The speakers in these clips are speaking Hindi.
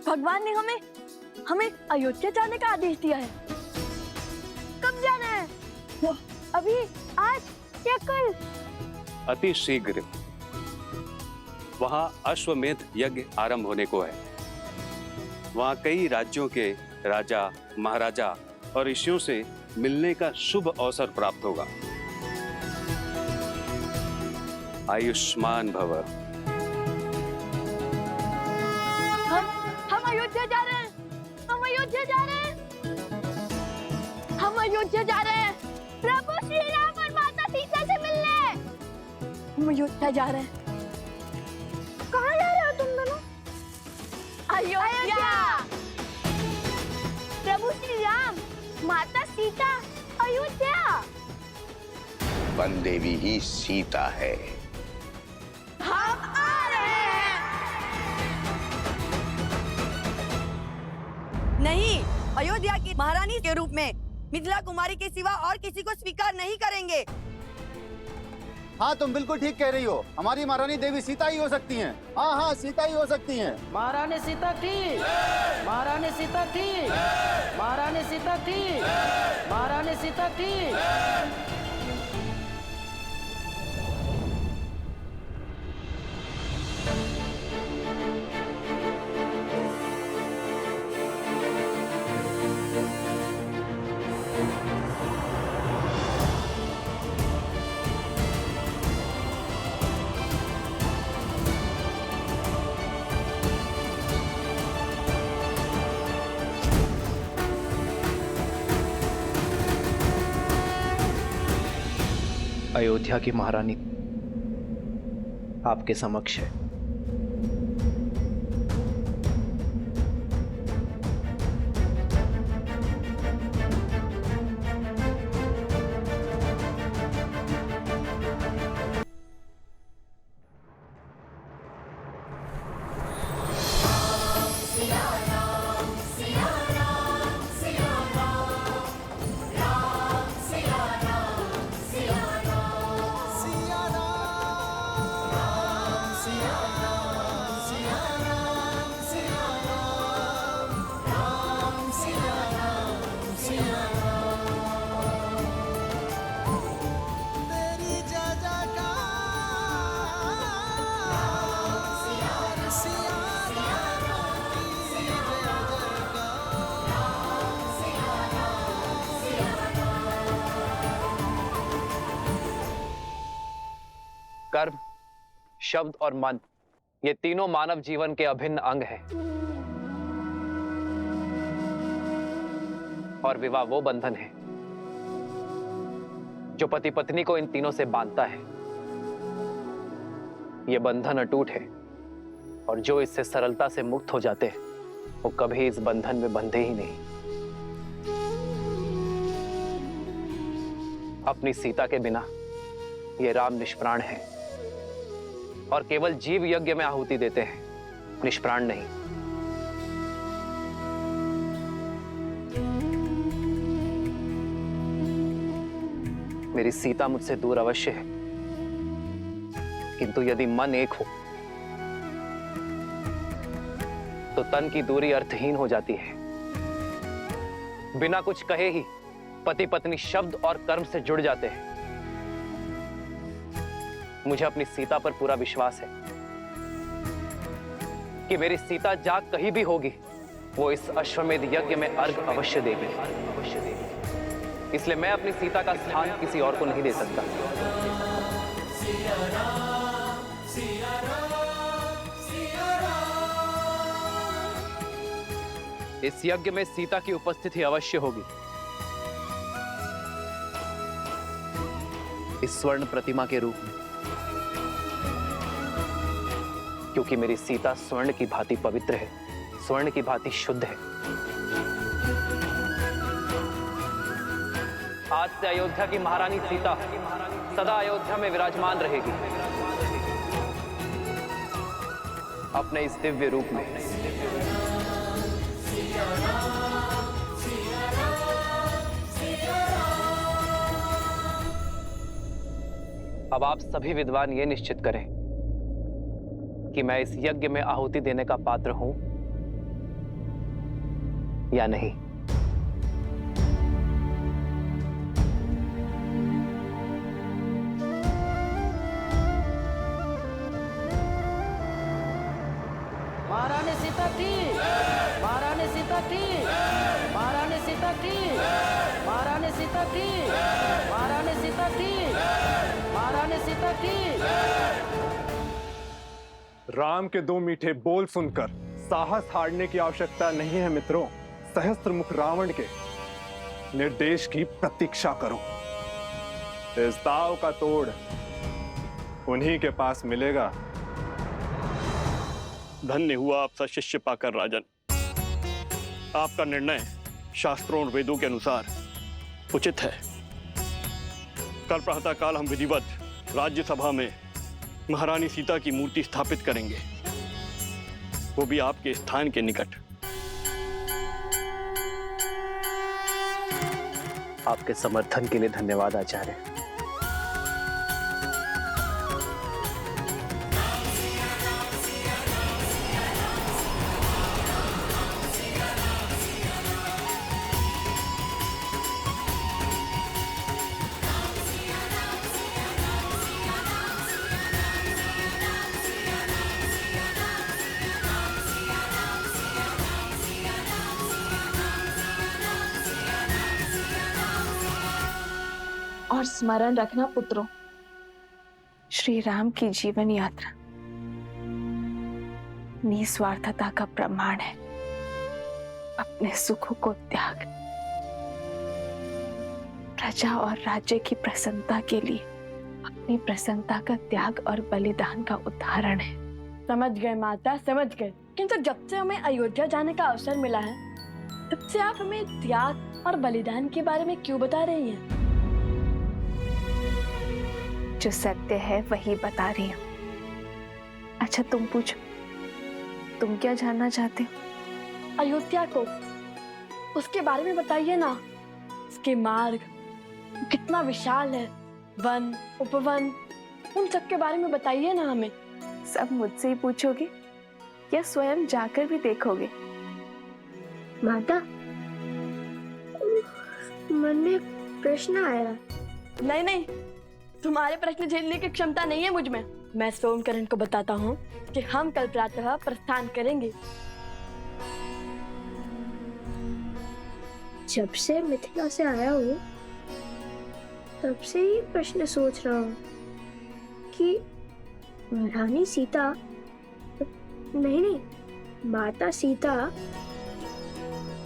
भगवान ने हमें हमें अयोध्या जाने का आदेश दिया है। कब जाना है? अभी, आज या कल? अति शीघ्र। वहां अश्वमेध यज्ञ आरंभ होने को है। वहां कई राज्यों के राजा, महाराजा और ऋषियों से मिलने का शुभ अवसर प्राप्त होगा। आयुष्मान भव। हम अयोध्या जा रहे हैं। हम अयोध्या जा रहे हैं। हम अयोध्या जा रहे हैं प्रभु श्री राम और माता सीता से मिलने। हम अयोध्या जा रहे हैं। कहाँ जा रहे हो तुम दोनों? अयोध्या। प्रभु श्री राम, माता सीता, अयोध्या। वन देवी ही सीता है। हम आ रहे हैं। नहीं, अयोध्या की महारानी के रूप में मिथिला कुमारी के सिवा और किसी को स्वीकार नहीं करेंगे। हाँ, तुम बिल्कुल ठीक कह रही हो। हमारी महारानी देवी सीता ही हो सकती हैं। हाँ हाँ, सीता ही हो सकती हैं। महारानी सीता की, महारानी सीता की, महारानी सीता की, महारानी सीता की। अयोध्या की महारानी आपके समक्ष है। कर्म, शब्द और मन, ये तीनों मानव जीवन के अभिन्न अंग हैं। और विवाह वो बंधन है जो पति पत्नी को इन तीनों से बांधता है। ये बंधन अटूट है और जो इससे सरलता से मुक्त हो जाते हैं वो कभी इस बंधन में बंधे ही नहीं। अपनी सीता के बिना ये राम निष्प्राण है और केवल जीव यज्ञ में आहुति देते हैं, निष्प्राण नहीं। मेरी सीता मुझसे दूर अवश्य है, किंतु यदि मन एक हो तो तन की दूरी अर्थहीन हो जाती है। बिना कुछ कहे ही पति पत्नी शब्द और कर्म से जुड़ जाते हैं। मुझे अपनी सीता पर पूरा विश्वास है कि मेरी सीता जाग कहीं भी होगी, वो इस अश्वमेध यज्ञ में अर्घ अवश्य देगी। इसलिए मैं अपनी सीता का स्थान किसी और को नहीं दे सकता। इस यज्ञ में सीता की उपस्थिति अवश्य होगी। इस स्वर्ण प्रतिमा के रूप में, क्योंकि मेरी सीता स्वर्ण की भांति पवित्र है, स्वर्ण की भांति शुद्ध है। आज से अयोध्या की महारानी सीता सदा अयोध्या में विराजमान रहेगी, अपने इस दिव्य रूप में। अब आप सभी विद्वान ये निश्चित करें कि मैं इस यज्ञ में आहुति देने का पात्र हूं या नहीं? महारानी सीता थी, महारानी सीता थी, महारानी सीता थी, महारानी सीता थी, महारानी सीता थी, महारानी सीता थी। राम के दो मीठे बोल सुनकर साहस हारने की आवश्यकता नहीं है मित्रों। सहस्त्र मुख रावण के निर्देश की प्रतीक्षा करो। इस दाव का तोड़ उन्हीं के पास मिलेगा। धन्य हुआ आपसा शिष्य पाकर राजन। आपका निर्णय शास्त्रों और वेदों के अनुसार उचित है। कल प्रातःकाल हम विधिवत राज्यसभा में महारानी सीता की मूर्ति स्थापित करेंगे, वो भी आपके स्थान के निकट। आपके समर्थन के लिए धन्यवाद आचार्य। और स्मरण रखना पुत्रों, श्री राम की जीवन यात्रा निस्वार्थता का प्रमाण है। अपने सुखों को त्याग, प्रजा और राज्य की प्रसन्नता के लिए अपनी प्रसन्नता का त्याग और बलिदान का उदाहरण है। समझ गए माता, समझ गए। किंतु जब से हमें अयोध्या जाने का अवसर मिला है, तब से आप हमें त्याग और बलिदान के बारे में क्यों बता रही हैं? जो सत्य है वही बता रही हूँ। अच्छा तुम पूछो, तुम क्या जानना चाहते हो? अयोध्या को, उसके बारे में बताइए ना। उसके मार्ग कितना विशाल है, वन उपवन, उन सब के बारे में बताइए ना हमें। सब मुझसे ही पूछोगे या स्वयं जाकर भी देखोगे? माता, मन में प्रश्न आया। नहीं नहीं, तुम्हारे प्रश्न झेलने की क्षमता नहीं है मुझ में। मैं सोमकरण को बताता हूँ कि हम कल प्रातः प्रस्थान करेंगे। जब से मिथिला से आया हूँ, तब से ही प्रश्न सोच रहा हूँ कि रानी सीता, नहीं, माता सीता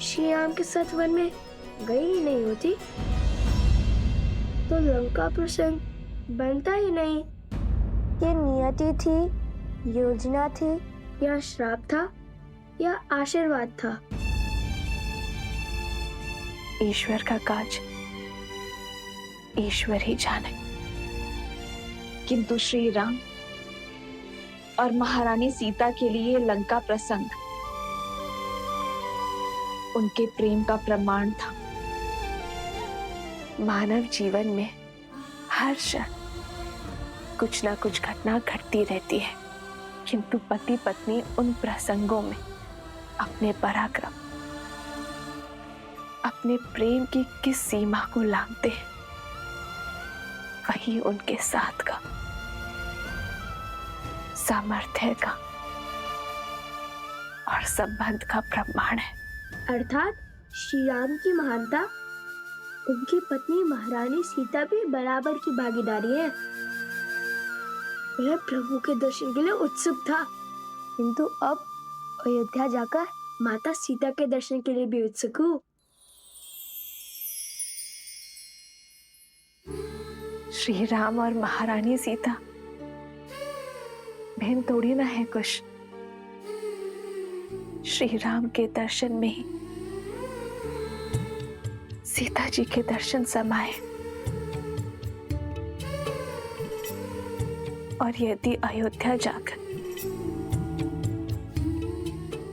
श्री राम के साथ वन में गई ही नहीं होती तो लंका प्रसंग बनता ही नहीं। ये नियति थी, योजना थी, या श्राप था, या आशीर्वाद था? ईश्वर का काज ईश्वर ही जाने। किंतु श्री राम और महारानी सीता के लिए लंका प्रसंग उनके प्रेम का प्रमाण था। मानव जीवन में हर क्षण कुछ ना कुछ घटना घटती रहती है, किंतु पति पत्नी उन प्रसंगों में अपने पराक्रम, अपने प्रेम की किस सीमा को लांघते हैं, वही उनके साथ का, सामर्थ्य का और संबंध का प्रमाण है। अर्थात श्री राम की महानता, उनकी पत्नी महारानी सीता भी बराबर की भागीदारी है। वह प्रभु के दर्शन के लिए उत्सुक था, किंतु अब अयोध्या जाकर माता सीता के दर्शन के लिए भी उत्सुक हूँ। श्री राम और महारानी सीता बहन थोड़ी ना है कुछ। श्री राम के दर्शन में ही सीता जी के दर्शन समाये, और यदि अयोध्या जाकर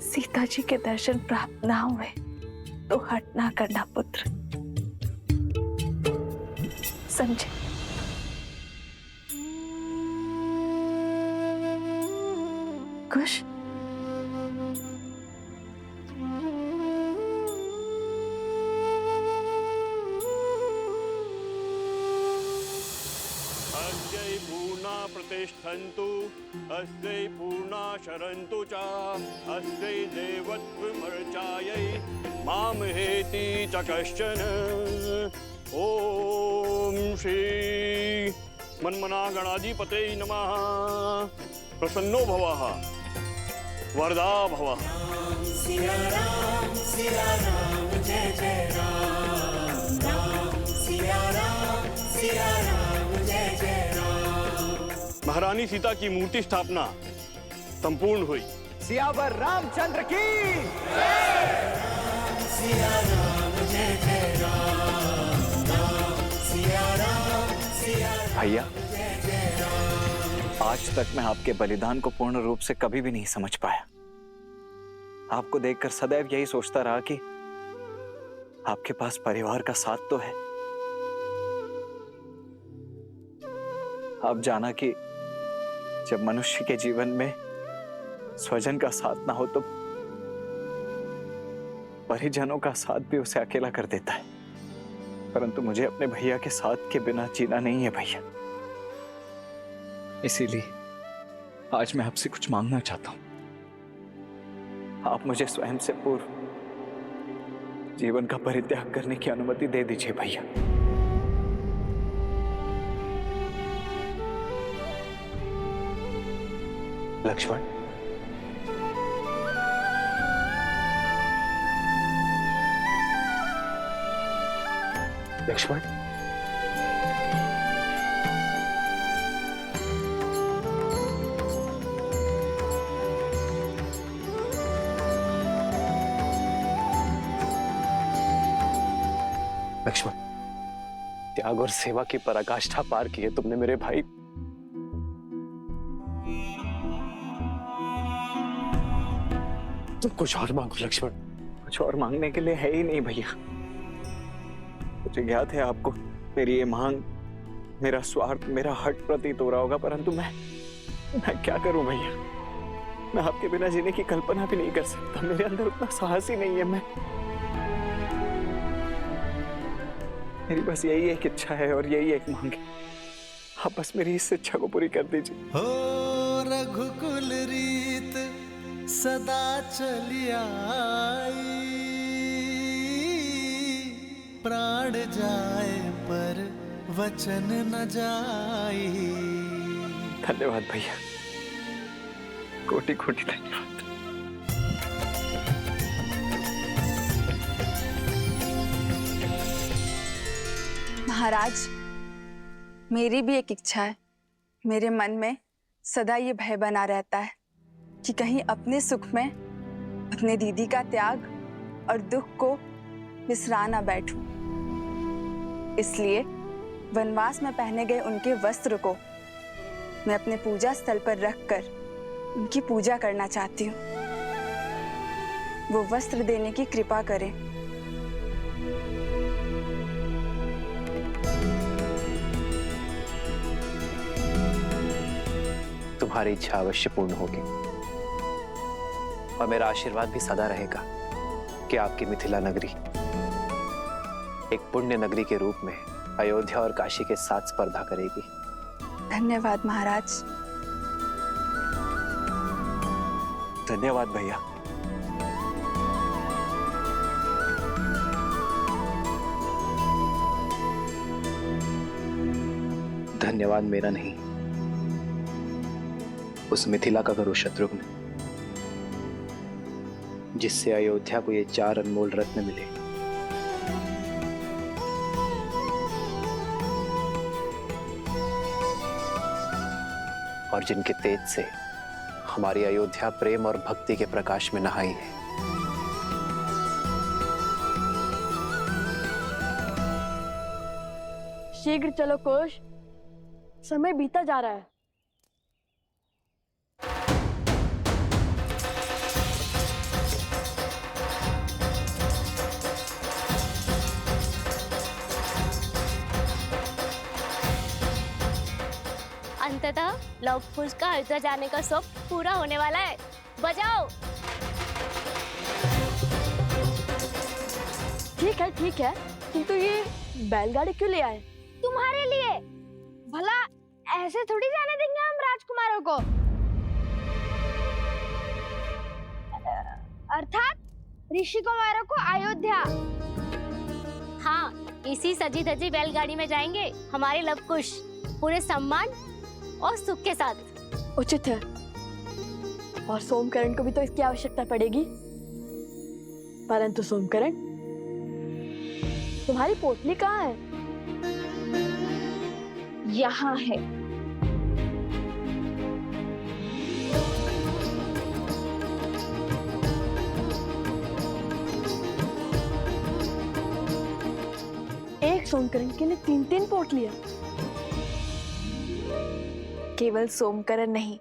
सीता जी के दर्शन प्राप्त ना हुए तो हट ना करना पुत्र, समझे? कुश भवन्तु अस्यै पूर्णा शरन्तु च अस्यै देवत्वमर्चायै मामहेति च कश्चन। ओम श्री मन्मना गणाधिपते नमः। प्रसन्नो भवः वरदा भवः। सिया राम जय जय राम राम सिया राम जय जय राम। महारानी सीता की मूर्ति स्थापना संपूर्ण हुई। सियावर रामचंद्र की सिया राम जय जय राम राम सिया राम भैया, जय जय राम। आज तक मैं आपके बलिदान को पूर्ण रूप से कभी भी नहीं समझ पाया। आपको देखकर सदैव यही सोचता रहा कि आपके पास परिवार का साथ तो है। आप जाना कि जब मनुष्य के जीवन में स्वजन का साथ ना हो तो परिजनों का साथ भी उसे अकेला कर देता है। परंतु मुझे अपने भैया के साथ के बिना जीना नहीं है भैया। इसीलिए आज मैं आपसे कुछ मांगना चाहता हूं। आप मुझे स्वयं से पूर्व जीवन का परित्याग करने की अनुमति दे दीजिए भैया। लक्ष्मण, लक्ष्मण, लक्ष्मण, त्याग और सेवा की पराकाष्ठा पार की है तुमने मेरे भाई। तुम कुछ और मांगो लक्ष्मण। कुछ और मांगने के लिए है ही नहीं भैया। मुझे ज्ञात है आपको मेरी ये मांग, मेरा स्वार्थ, मेरा हट प्रतीत हो रहा होगा, परंतु मैं क्या करूं भैया। मैं आपके बिना जीने की कल्पना भी नहीं कर सकता। मेरे अंदर उतना साहस ही नहीं है। मेरी बस यही एक इच्छा है और यही एक मांग है। आप बस मेरी इस इच्छा को पूरी कर दीजिए। हो रघुकुल रीत सदा चली आई, प्राण जाए पर वचन न जाई। धन्यवाद भैया, कोटि कोटि धन्यवाद। महाराज, मेरी भी एक इच्छा है। मेरे मन में सदा ये भय बना रहता है कि कहीं अपने सुख में अपने दीदी का त्याग और दुख को बिसरा ना बैठूं। इसलिए वनवास में पहने गए उनके वस्त्र को मैं अपने पूजा स्थल पर रखकर उनकी पूजा करना चाहती हूँ। वो वस्त्र देने की कृपा करें। तुम्हारी इच्छा अवश्य पूर्ण होगी और मेरा आशीर्वाद भी सदा रहेगा कि आपकी मिथिला नगरी एक पुण्य नगरी के रूप में अयोध्या और काशी के साथ स्पर्धा करेगी। धन्यवाद महाराज। धन्यवाद भैया। धन्यवाद मेरा नहीं, उस मिथिला का गुरु शत्रुघ्न, जिससे अयोध्या को ये 4 अनमोल रत्न मिले। और जिनके तेज से हमारी अयोध्या प्रेम और भक्ति के प्रकाश में नहाई है। शीघ्र चलो कोश, समय बीता जा रहा है। अंततः लव कुश का अयोध्या जाने का शौक पूरा होने वाला है। बजाओ। ठीक है, किंतु ये बैलगाड़ी क्यों ले आए? तुम्हारे लिए। भला ऐसे थोड़ी जाने देंगे हम राजकुमारों कुमारों को। अर्थात ऋषि कुमारों को अयोध्या। हाँ, इसी सजी धजी बैलगाड़ी में जाएंगे हमारे लवकुश, पूरे सम्मान और सुख के साथ। उचित है। और सोमकरण को भी तो इसकी आवश्यकता पड़ेगी। परंतु सोमकरण, तुम्हारी पोटली कहाँ है? यहाँ है। एक सोमकरण के लिए 3-3 पोटलियां। केवल सोमकरण नहीं,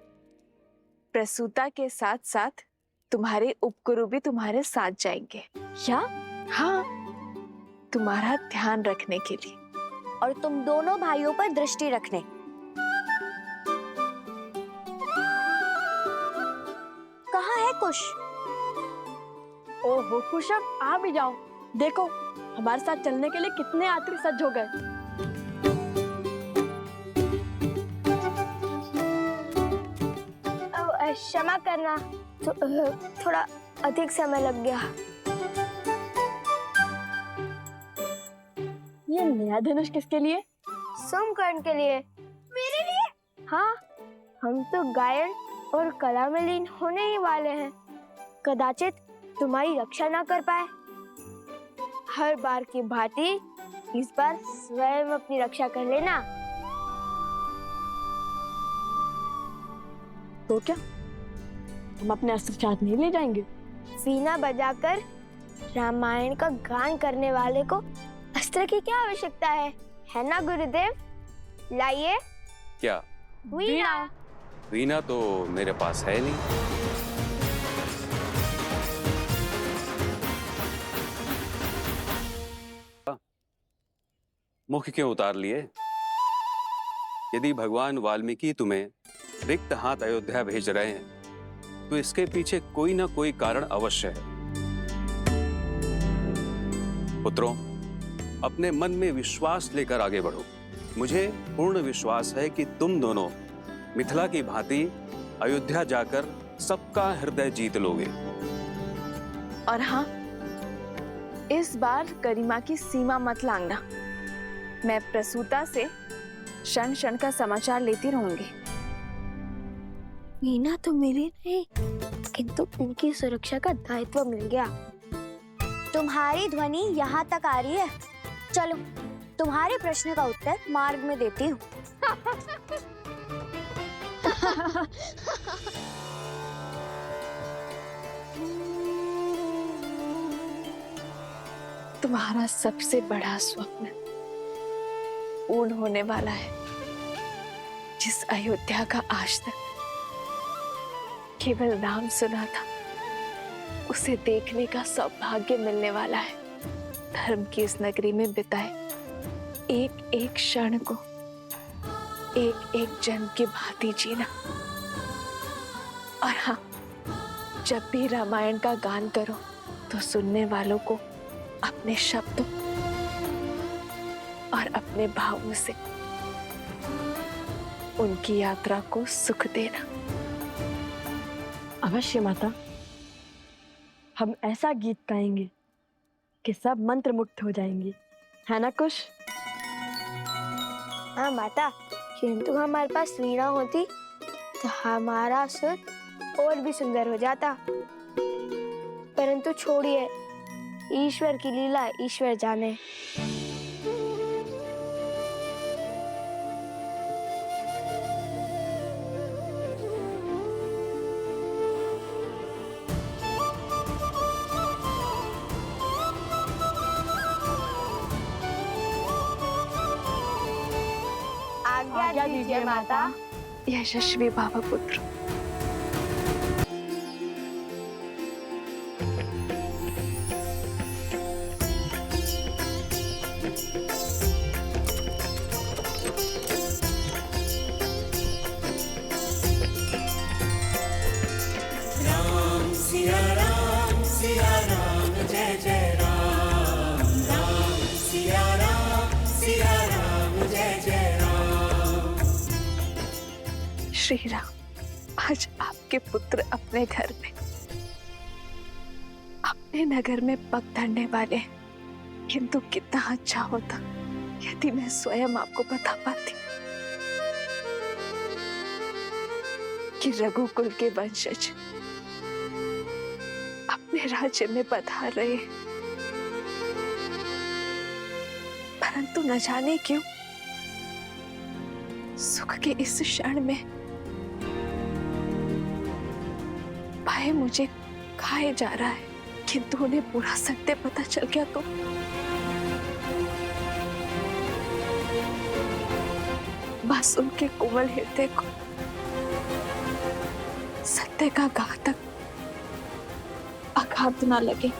प्रसूता के साथ साथ तुम्हारे उपगुरु भी तुम्हारे साथ जाएंगे। क्या? हाँ, तुम्हारा ध्यान रखने के लिए। और तुम दोनों भाइयों पर दृष्टि रखने। कहाँ है कुश? ओहो कुश, अब आ भी जाओ। देखो हमारे साथ चलने के लिए कितने यात्री सज्ज हो गए। क्षमा करना, थोड़ा अधिक समय लग गया। ये नया धनुष किसके लिए? सोमकर्ण के लिए। मेरे लिए? हाँ, हम तो गायन और कला में लीन होने ही वाले हैं। कदाचित तुम्हारी रक्षा ना कर पाए। हर बार की भांति इस बार स्वयं अपनी रक्षा कर लेना। तो क्या हम अपने अस्त्र साथ नहीं ले जाएंगे? वीणा बजाकर रामायण का गान करने वाले को अस्त्र की क्या आवश्यकता है ना गुरुदेव? लाइए। क्या? वीणा। वीणा तो मेरे पास है नहीं। मुख क्यों उतार लिए? यदि भगवान वाल्मीकि तुम्हें रिक्त हाथ अयोध्या भेज रहे हैं तो इसके पीछे कोई ना कोई कारण अवश्य है। पुत्रों, अपने मन में विश्वास लेकर आगे बढ़ो। मुझे पूर्ण विश्वास है कि तुम दोनों मिथिला की भांति अयोध्या जाकर सबका हृदय जीत लोगे। और हाँ, इस बार गरिमा की सीमा मत लांघना। मैं प्रसूता से क्षण क्षण का समाचार लेती रहूंगी। वीणा तो मिली नहीं, किंतु इनकी सुरक्षा का दायित्व मिल गया। तुम्हारी ध्वनि यहाँ तक आ रही है। चलो, तुम्हारे प्रश्न का उत्तर मार्ग में देती हूँ। तुम्हारा सबसे बड़ा स्वप्न पूर्ण होने वाला है। जिस अयोध्या का आज तक केवल नाम सुना था, उसे देखने का सौभाग्य मिलने वाला है। धर्म की इस नगरी में बिताए एक एक क्षण को एक एक जन्म की भांति जीना। और हाँ, जब भी रामायण का गान करो तो सुनने वालों को अपने शब्दों और अपने भावों से उनकी यात्रा को सुख देना। अवश्य माता, हम ऐसा गीत गाएंगे कि सब मंत्र मुक्त हो जाएंगे, है ना कुश? हाँ माता, किंतु हमारे पास वीणा होती तो हमारा सुर और भी सुंदर हो जाता। परंतु छोड़िए, ईश्वर की लीला ईश्वर जाने। आज्ञा दीजिए माता। यशस्वी भाव पुत्र। राम सिया राम जय जय राम। राम सिया राम जय जय राम। श्री राम। आज आपके पुत्र अपने घर में, अपने नगर में पग धरने वाले, किंतु कितना अच्छा होता यदि मैं स्वयं आपको बता पाती कि रघुकुल के वंशज अपने राज्य में पधार रहे, परंतु न जाने क्यों सुख के इस क्षण में भय मुझे खाए जा रहा है। किंतु उन्हें पूरा सत्य पता चल गया तो बस उनके कोमल हृदय को सत्य का घातक आघात न लगे।